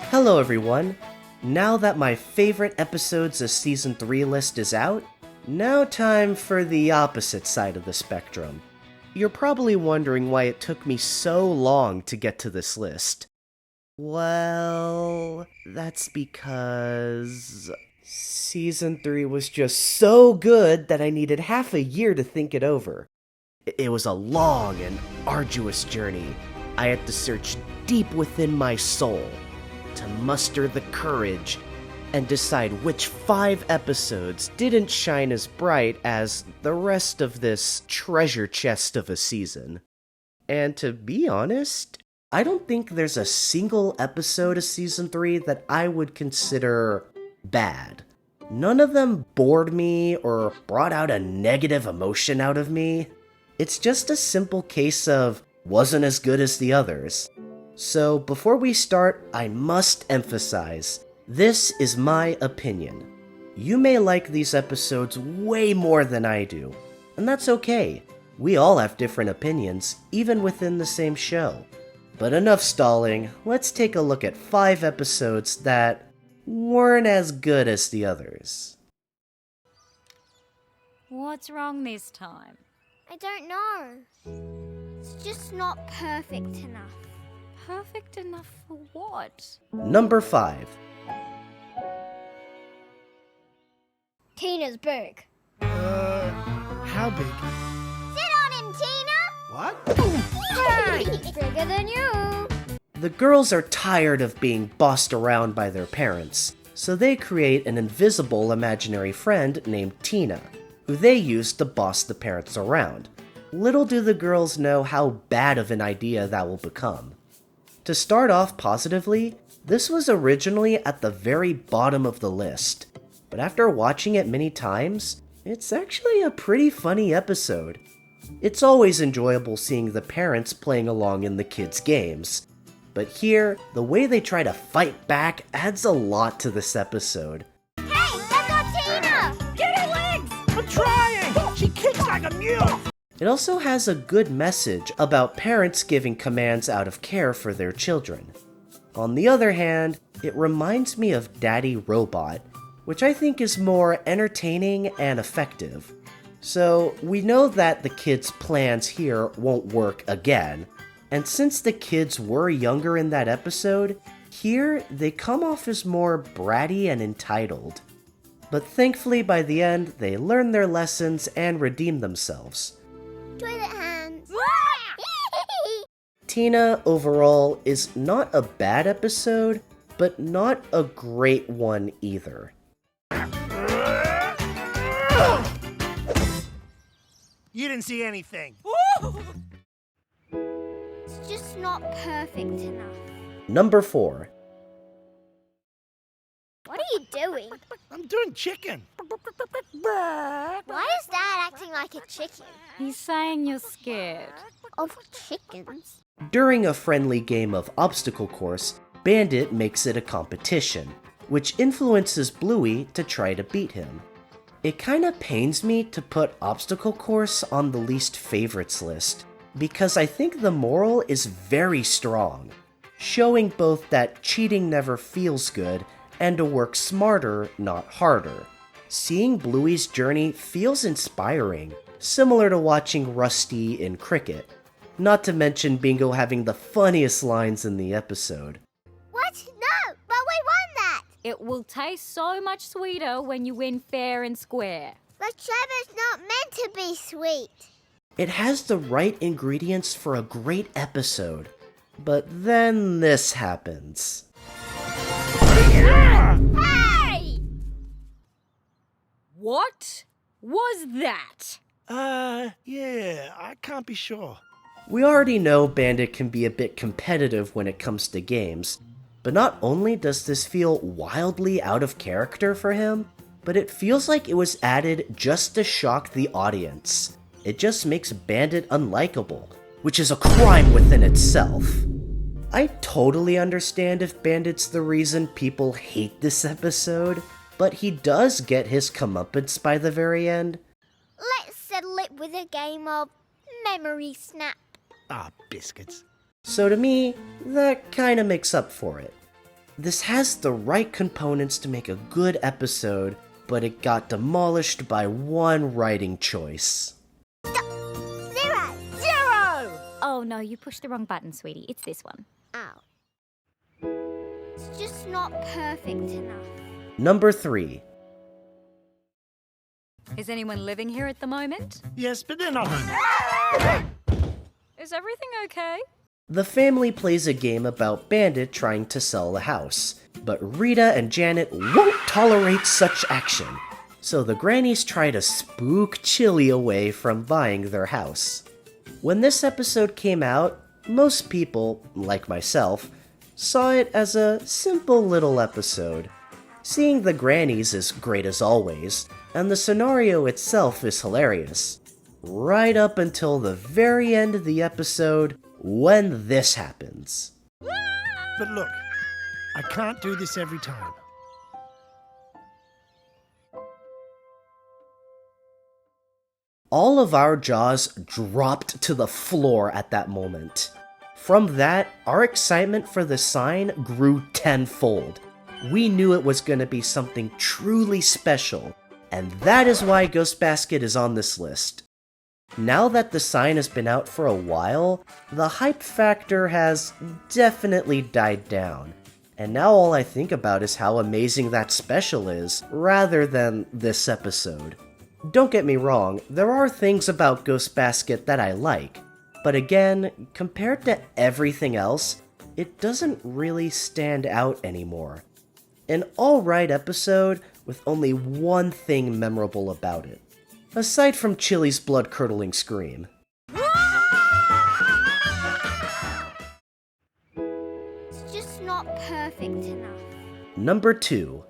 Hello everyone! Now that my favorite episodes of Season 3 list is out, now time for the opposite side of the spectrum. You're probably wondering why it took me so long to get to this list. Well, that's because Season 3 was just so good that I needed half a year to think it over. It was a long and arduous journey. I had to search deep within my soul to muster the courage and decide which 5 episodes didn't shine as bright as the rest of this treasure chest of a season. And to be honest, I don't think there's a single episode of Season 3 that I would consider bad. None of them bored me or brought out a negative emotion out of me. It's just a simple case of wasn't as good as the others. So before we start, I must emphasize, this is my opinion. You may like these episodes way more than I do, and that's okay. We all have different opinions, even within the same show. But enough stalling, let's take a look at 5 episodes that weren't as good as the others. What's wrong this time? I don't know. It's just not perfect enough. Perfect enough for what? Number 5. Tina's big. How big? Sit on him, Tina! What? Hey, bigger than you. The girls are tired of being bossed around by their parents, so they create an invisible imaginary friend named Tina, who they use to boss the parents around. Little do the girls know how bad of an idea that will become. To start off positively, this was originally at the very bottom of the list, but after watching it many times, it's actually a pretty funny episode. It's always enjoyable seeing the parents playing along in the kids' games, but here, the way they try to fight back adds a lot to this episode. Hey, that's not Tina! Get her legs! I'm trying! She kicks like a mule! It also has a good message about parents giving commands out of care for their children. On the other hand, it reminds me of Daddy Robot, which I think is more entertaining and effective. So we know that the kids' plans here won't work again, and since the kids were younger in that episode, here they come off as more bratty and entitled. But thankfully by the end, they learn their lessons and redeem themselves. Toilet hands. Tina, overall, is not a bad episode, but not a great one either. You didn't see anything. It's just not perfect enough. Number 4. What are you doing? I'm doing chicken. Why is Dad acting like a chicken? He's saying you're scared. Of chickens? During a friendly game of obstacle course, Bandit makes it a competition, which influences Bluey to try to beat him. It kinda pains me to put obstacle course on the least favorites list, because I think the moral is very strong, showing both that cheating never feels good and to work smarter, not harder. Seeing Bluey's journey feels inspiring, similar to watching Rusty in cricket. Not to mention Bingo having the funniest lines in the episode. What? No, but we won that! It will taste so much sweeter when you win fair and square. But Trevor's not meant to be sweet. It has the right ingredients for a great episode, but then this happens. Hey! What was that? Yeah, I can't be sure. We already know Bandit can be a bit competitive when it comes to games, but not only does this feel wildly out of character for him, but it feels like it was added just to shock the audience. It just makes Bandit unlikable, which is a crime within itself. I totally understand if Bandit's the reason people hate this episode, but he does get his comeuppance by the very end. Let's settle it with a game of memory snap. Ah, biscuits. So to me, that kinda makes up for it. This has the right components to make a good episode, but it got demolished by one writing choice. Zero! Oh no, you pushed the wrong button, sweetie. It's this one. Ow. It's just not perfect enough. Number 3. Is anyone living here at the moment? Yes, but they're not home. Is everything okay? The family plays a game about Bandit trying to sell the house, but Rita and Janet won't tolerate such action, so the grannies try to spook Chili away from buying their house. When this episode came out, most people, like myself, saw it as a simple little episode. Seeing the grannies is great as always, and the scenario itself is hilarious. Right up until the very end of the episode, when this happens. But look, I can't do this every time. All of our jaws dropped to the floor at that moment. From that, our excitement for the sign grew tenfold. We knew it was going to be something truly special, and that is why Ghost Basket is on this list. Now that the sign has been out for a while, the hype factor has definitely died down, and now all I think about is how amazing that special is, rather than this episode. Don't get me wrong, there are things about Ghost Basket that I like, but again, compared to everything else, it doesn't really stand out anymore. An alright episode with only one thing memorable about it, aside from Chili's blood-curdling scream. It's just not perfect enough. Number 2.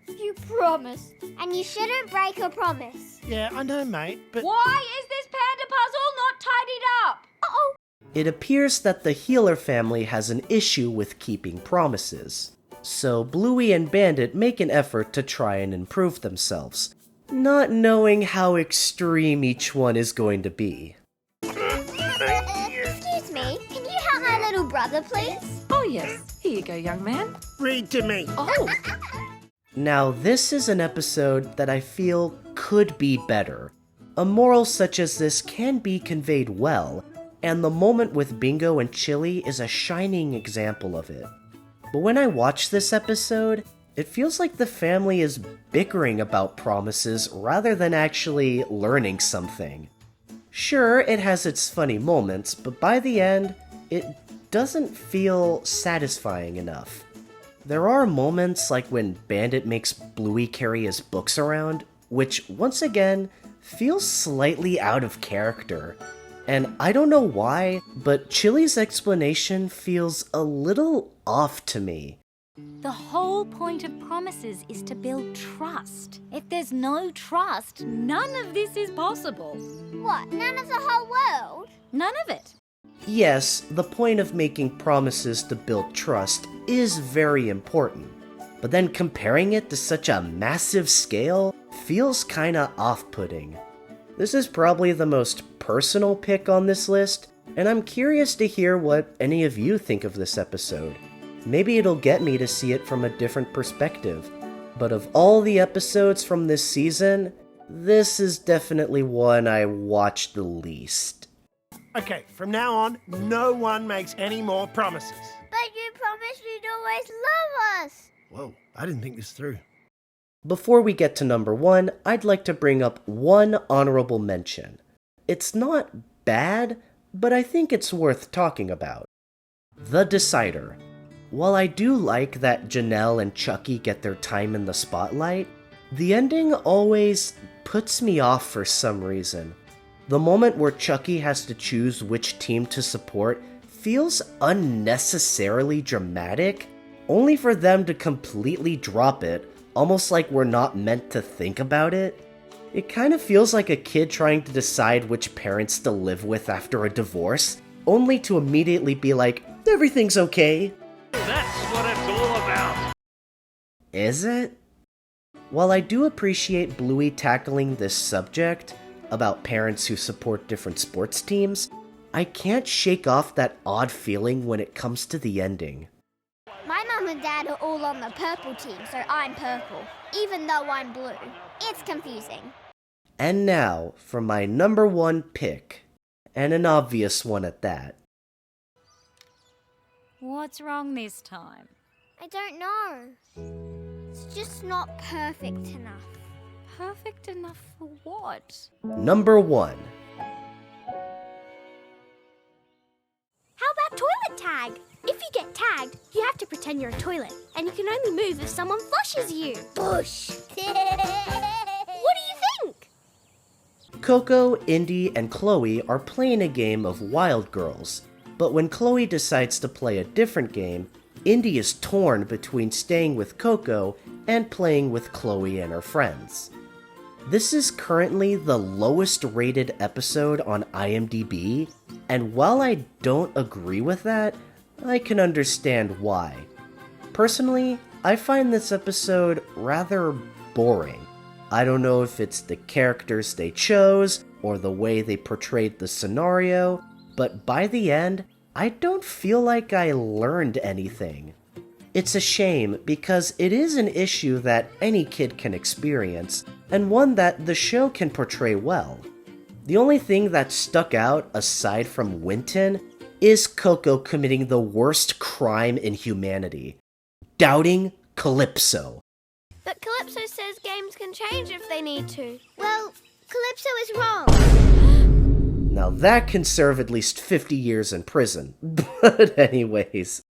You promised. And you shouldn't break a promise. Yeah, I know, mate, but... Why is this panda puzzle not tidied up? Uh-oh. It appears that the Healer family has an issue with keeping promises, so Bluey and Bandit make an effort to try and improve themselves, not knowing how extreme each one is going to be. Excuse me, can you help my little brother, please? Oh, yes. Here you go, young man. Read to me. Oh, Now, this is an episode that I feel could be better. A moral such as this can be conveyed well, and the moment with Bingo and Chili is a shining example of it. But when I watch this episode, it feels like the family is bickering about promises rather than actually learning something. Sure, it has its funny moments, but by the end, it doesn't feel satisfying enough. There are moments like when Bandit makes Bluey carry his books around, which, once again, feels slightly out of character. And I don't know why, but Chili's explanation feels a little off to me. The whole point of promises is to build trust. If there's no trust, none of this is possible. What, none of the whole world? None of it. Yes, the point of making promises to build trust is very important, but then comparing it to such a massive scale feels kinda off-putting. This is probably the most personal pick on this list, and I'm curious to hear what any of you think of this episode. Maybe it'll get me to see it from a different perspective, but of all the episodes from this season, this is definitely one I watched the least. Okay, from now on, no one makes any more promises. But you promised you'd always love us. Whoa, I didn't think this through. Before we get to number 1, I'd like to bring up one honorable mention. It's not bad, but I think it's worth talking about. The Decider. While I do like that Janelle and Chucky get their time in the spotlight, the ending always puts me off for some reason. The moment where Chucky has to choose which team to support feels unnecessarily dramatic, only for them to completely drop it, almost like we're not meant to think about it. It kind of feels like a kid trying to decide which parents to live with after a divorce, only to immediately be like, everything's okay. That's what it's all about. Is it? While I do appreciate Bluey tackling this subject about parents who support different sports teams, I can't shake off that odd feeling when it comes to the ending. Mum and Dad are all on the purple team, so I'm purple, even though I'm blue. It's confusing. And now for my number one pick, and an obvious one at that. What's wrong this time? I don't know. It's just not perfect enough. Perfect enough for what? Number 1. How about toilet tag? If you get tagged, you have to pretend you're a toilet, and you can only move if someone flushes you. Bush! What do you think? Coco, Indy, and Chloe are playing a game of Wild Girls, but when Chloe decides to play a different game, Indy is torn between staying with Coco and playing with Chloe and her friends. This is currently the lowest rated episode on IMDb, and while I don't agree with that, I can understand why. Personally, I find this episode rather boring. I don't know if it's the characters they chose or the way they portrayed the scenario, but by the end, I don't feel like I learned anything. It's a shame because it is an issue that any kid can experience, and one that the show can portray well. The only thing that stuck out aside from Winton is Coco committing the worst crime in humanity, doubting Calypso. But Calypso says games can change if they need to. Well, Calypso is wrong. Now that can serve at least 50 years in prison. But anyways,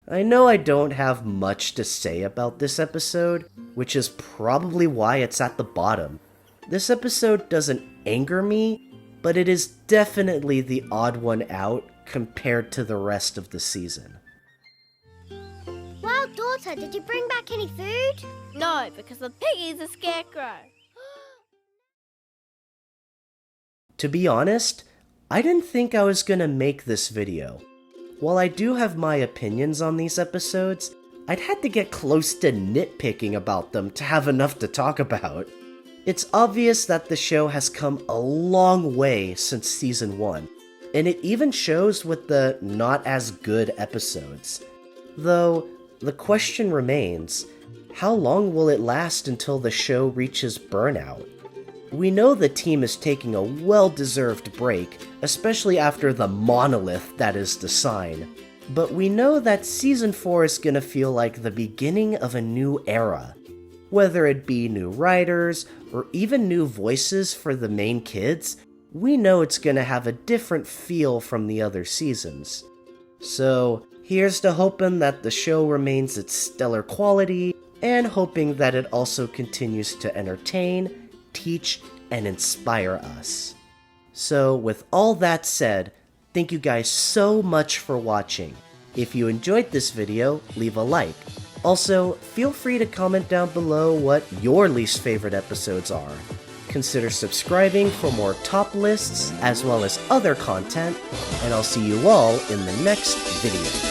I know I don't have much to say about this episode, which is probably why it's at the bottom. This episode doesn't anger me, but it is definitely the odd one out compared to the rest of the season. Well, daughter, did you bring back any food? No, because the piggy's a scarecrow. To be honest, I didn't think I was gonna make this video. While I do have my opinions on these episodes, I'd had to get close to nitpicking about them to have enough to talk about. It's obvious that the show has come a long way since season 1, and it even shows with the not as good episodes. Though, the question remains, how long will it last until the show reaches burnout? We know the team is taking a well-deserved break, especially after the monolith that is the sign. But we know that Season 4 is gonna feel like the beginning of a new era. Whether it be new writers, or even new voices for the main kids, we know it's gonna have a different feel from the other seasons. So, here's to hoping that the show remains its stellar quality, and hoping that it also continues to entertain, teach, and inspire us. So, with all that said, thank you guys so much for watching. If you enjoyed this video, leave a like. Also, feel free to comment down below what your least favorite episodes are. Consider subscribing for more top lists as well as other content, and I'll see you all in the next video.